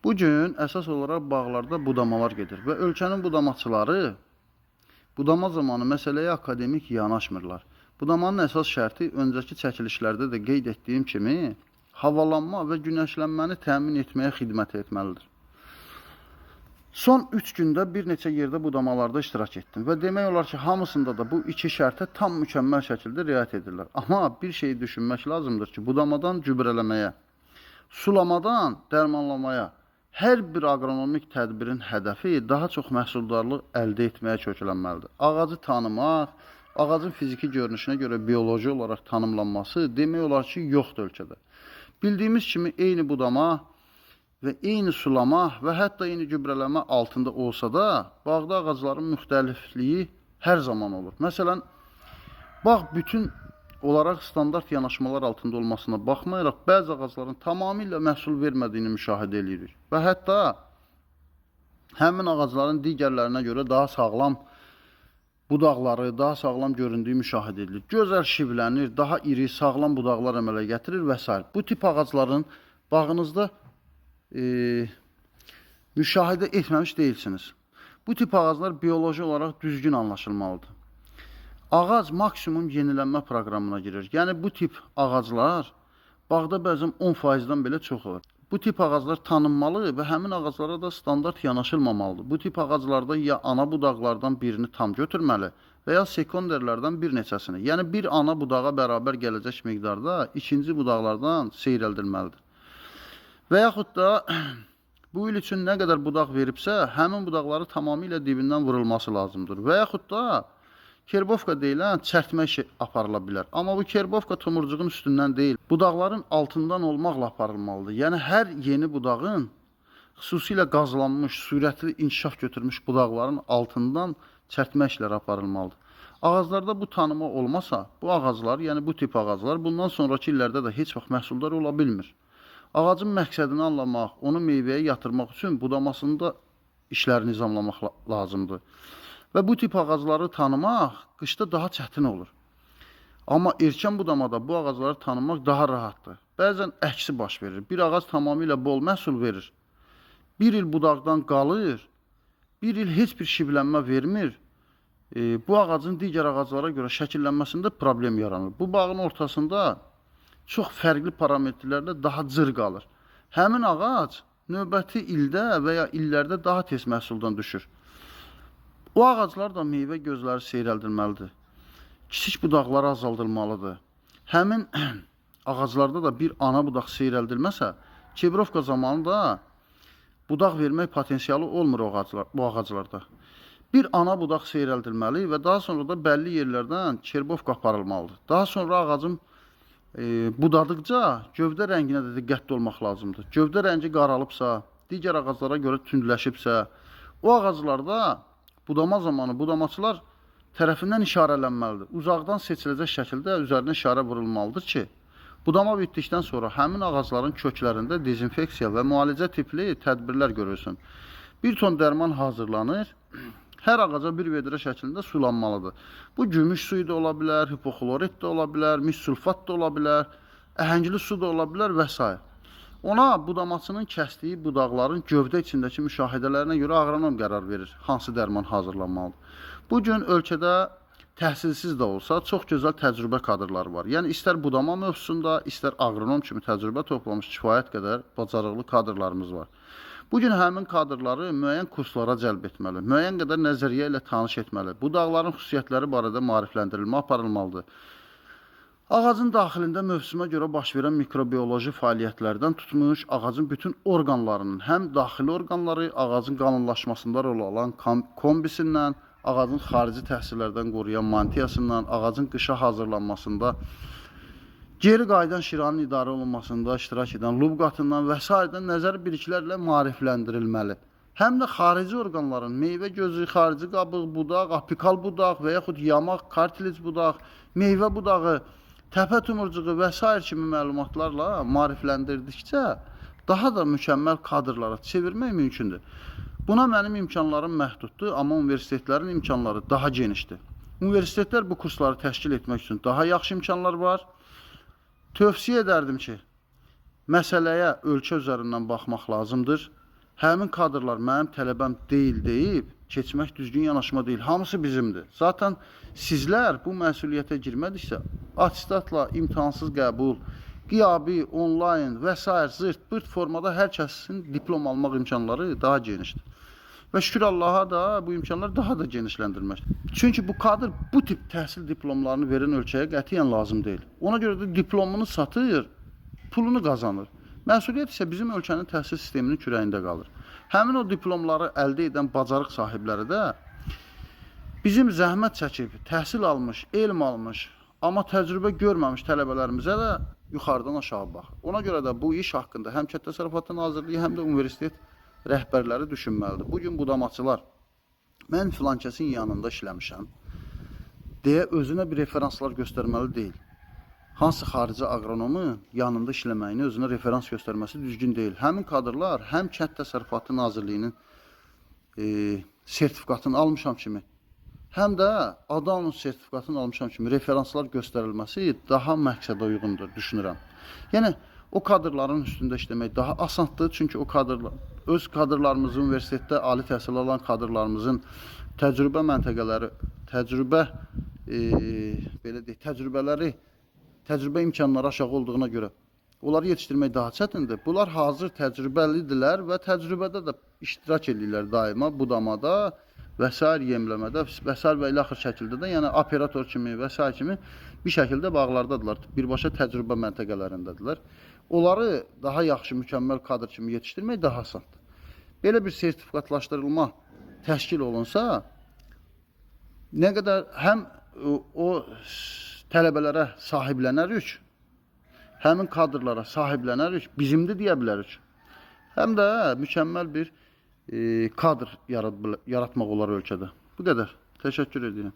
Bugün əsas olaraq bağlarda budamalar gedir və ölkənin budamaçıları budama zamanı məsələyə akademik yanaşmırlar. Budamanın əsas şərti öncəki çəkilişlərdə də qeyd etdiyim kimi havalanma və günəşlənməni təmin etməyə xidmət etməlidir. Son 3 gündə bir neçə yerdə budamalarda iştirak etdim və demək olar ki, hamısında da bu iki şərtə tam mükəmməl şəkildə riayət edirlər. Amma bir şeyi düşünmək lazımdır ki, budamadan gübrələməyə, sulamadan dərmanlamaya hər bir aqronomik tədbirin hədəfi daha çox məhsuldarlıq əldə etməyə köklənməlidir. Ağacı tanımaq, ağacın fiziki görünüşünə görə bioloji olaraq tanımlanması demək olar ki, yoxdur ölkədə. Bildiyimiz kimi eyni budama və eyni sulama və hətta eyni gübrələmə altında olsa da, bağda ağacların müxtəlifliyi hər zaman olur. Məsələn, bağ bütün olaraq standart yanaşmalar altında olmasına baxmayaraq, bəzi ağacların tamamilə məhsul vermədiyini müşahidə edirik. Və hətta həmin ağacların digərlərinə görə daha sağlam budaqları, daha sağlam göründüyü müşahidə edilir. Gözəl şivlənir, daha iri, sağlam budaqlar əmələ gətirir və s. Bu tip ağacların bağınızda müşahidə etməmiş deyilsiniz. Bu tip ağaclar bioloji olaraq düzgün anlaşılmalıdır. Ağac maksimum yenilənmə proqramına girir. Yəni bu tip ağaclar bağda bəzən 10%-dən belə çox olur. Bu tip ağaclar tanınmalı və həmin ağaclara da standart yanaşılmamalıdır. Bu tip ağaclarda ya ana budaqlardan birini tam götürməli və ya sekonderlərdən bir neçəsini. Yəni bir ana budağa bərabər gələcək miqdarda ikinci budaqlardan seyrəldilməlidir. Və yaxud da bu il üçün nə qədər budaq veribsə, həmin budaqları tamamilə dibindən vurulması lazımdır. Və yaxud da kerbovka deyilən çərtmə işi aparıla bilər. Amma bu kerbovka tomurcuğun üstündən deyil, budaqların altından olmaqla aparılmalıdır. Yəni hər yeni budağın xüsusilə qazlanmış, sürətli inkişaf götürmüş budaqların altından çərtmə işləri aparılmalıdır. Ağaclarda bu tanımı olmasa, bu ağaclar, yəni bu tip ağaclar bundan sonraki illərdə də heç vaxt məhsuldar ola bilmir. Ağacın məqsədini anlamaq, onu meyvəyə yatırmaq üçün budamasında işləri nizamlamaq lazımdır. Və bu tip ağacları tanımaq qışda daha çətin olur. Amma erkən budamada bu ağacları tanımaq daha rahatdır. Bəzən əksi baş verir. Bir ağac tamamilə bol məhsul verir. Bir il budaqdan qalır, bir il heç bir şivlənmə vermir. Bu ağacın digər ağaclara görə şəkillənməsində problem yaranır. Bu bağın ortasında çox fərqli parametrlərlə daha cır qalır. Həmin ağac növbəti ildə və ya illərdə daha tez məhsuldan düşür. O ağaclar da meyvə gözləri seyrəldilməlidir. Kiçik budaqları azaldılmalıdır. Həmin ağaclarda da bir ana budaq seyrəldilməsə, kebrovka zamanı da budaq vermək potensialı olmur bu ağaclarda. Bir ana budaq seyrəldilməli və daha sonra da bəlli yerlərdən kerbovka aparılmalıdır. Daha sonra ağacın budadıqca gövdə rənginə də diqqətli olmaq lazımdır. Gövdə rəngi qaralıbsa, digər ağaclara görə tündləşibsə, o ağaclarda budama zamanı budamaçılar tərəfindən işarələnməlidir. Uzaqdan seçiləcək şəkildə üzərinə işarə vurulmalıdır ki, budama bitdikdən sonra həmin ağacların köklərində dezinfeksiya və müalicə tipli tədbirlər görülsün. Bir ton dərman hazırlanır, hər ağaca bir vedrə şəklində sulanmalıdır. Bu gümüş suyu da ola bilər, hipoklorit də ola bilər, mis sulfat da ola bilər, əhəngli su da ola bilər və s. Ona budamaçının kəsdiyi budaqların gövdə içindəki müşahidələrinə görə aqronom qərar verir, hansı dərman hazırlanmalıdır. Bugün ölkədə təhsilsiz də olsa çox gözəl təcrübə kadrları var. Yəni istər budama mövzusunda, istər aqronom kimi təcrübə toplamış kifayət qədər bacarıqlı kadrlarımız var. Bugün həmin kadrları müəyyən kurslara cəlb etməli, müəyyən qədər nəzəriyyə ilə tanış etməli, budaqların xüsusiyyətləri barədə maarifləndirilmə aparılmalıdır. Ağacın daxilində mövsümə görə baş verən mikrobioloji fəaliyyətlərdən tutmuş, ağacın bütün orqanlarının, həm daxili orqanları, ağacın qalınlaşmasında rol alan kombisindən, ağacın xarici təsirlərdən qoruyan mantiyasından, ağacın qışa hazırlanmasında, geri qayıdan şiranın idarə olunmasında iştirak edən lubqatından və s. nəzəri biliklərlə maarifləndirilməli. Həm də xarici orqanların, meyvə gözü, xarici qabıq, budaq, apikal budaq və yaxud yamaq, kartilic budaq, meyvə budağı, təpə tumurcuğu və s. kimi məlumatlarla maarifləndirdikcə daha da mükəmməl kadrlara çevirmək mümkündür. Buna mənim imkanlarım məhduddur, amma universitetlərin imkanları daha genişdir. Universitetlər bu kursları təşkil etmək üçün daha yaxşı imkanlar var. Tövsiyə edərdim ki, məsələyə ölkə üzərindən baxmaq lazımdır. həmin kadrlar mənim tələbəm deyil deyib, keçmək düzgün yanaşma deyil. Hamısı bizimdir. Zaten sizlər bu məsuliyyətə girmədiksə, atestatla imtahansız qəbul, qiyabi, onlayn və s. zırt, pırt formada hər kəsin diplom almaq imkanları daha genişdir. Və şükür Allaha da bu imkanlar daha da genişləndirilmək. Çünki bu kadr bu tip təhsil diplomlarını verən ölkəyə qətiyyən lazım deyil. Ona görə də diplomunu satır, pulunu qazanır. Məsuliyyət isə bizim ölkənin təhsil sisteminin kürəyində qalır. Həmin o diplomları əldə edən bacarıq sahibləri də bizim zəhmət çəkib, təhsil almış, elm almış, amma təcrübə görməmiş tələbələrimizə də yuxarıdan aşağı baxır. Ona görə də bu iş haqqında həm Kənd Təsərrüfatı Nazirliyi, həm də universitet rəhbərləri düşünməlidir. Bugün budamaçılar, mən filan kəsin yanında işləmişəm deyə özünə bir referanslar göstərməli deyil. Hansı xarici aqronomu yanında işləməyini özünə referans göstərməsi düzgün deyil. Həmin kadrlar həm Kənd Təsərrüfatı Nazirliyinin sertifikatını almışam kimi, həm də ADANın sertifikatını almışam kimi referanslar göstərilməsi daha məqsədə uyğundur, düşünürəm. Yəni, o kadrların üstündə işləmək daha asandır, çünki o kadrlar, öz kadrlarımızın, universitetdə ali təhsil alan kadrlarımızın təcrübə məntəqələri, təcrübə imkanları aşağı olduğuna görə onları yetişdirmək daha çətindir. Bunlar hazır təcrübəlidirlər və təcrübədə də iştirak edirlər daima budamada və s. yemləmədə və s. və ilə axır şəkildə də, yəni operator kimi və s. kimi bir şəkildə bağlardadırlar, birbaşa təcrübə məntəqələrindədirlər. Onları daha yaxşı, mükəmməl kadr kimi yetişdirmək daha asandır. Belə bir sertifikatlaşdırılma təşkil olunsa, nə qədər həm o tələbələrə sahiblənərik, həmin kadrlara sahiblənərik, bizimdir deyə bilərik. Həm də mükəmməl bir kadr yaratmaq olar ölkədə. Bu qədər. Təşəkkür edirəm.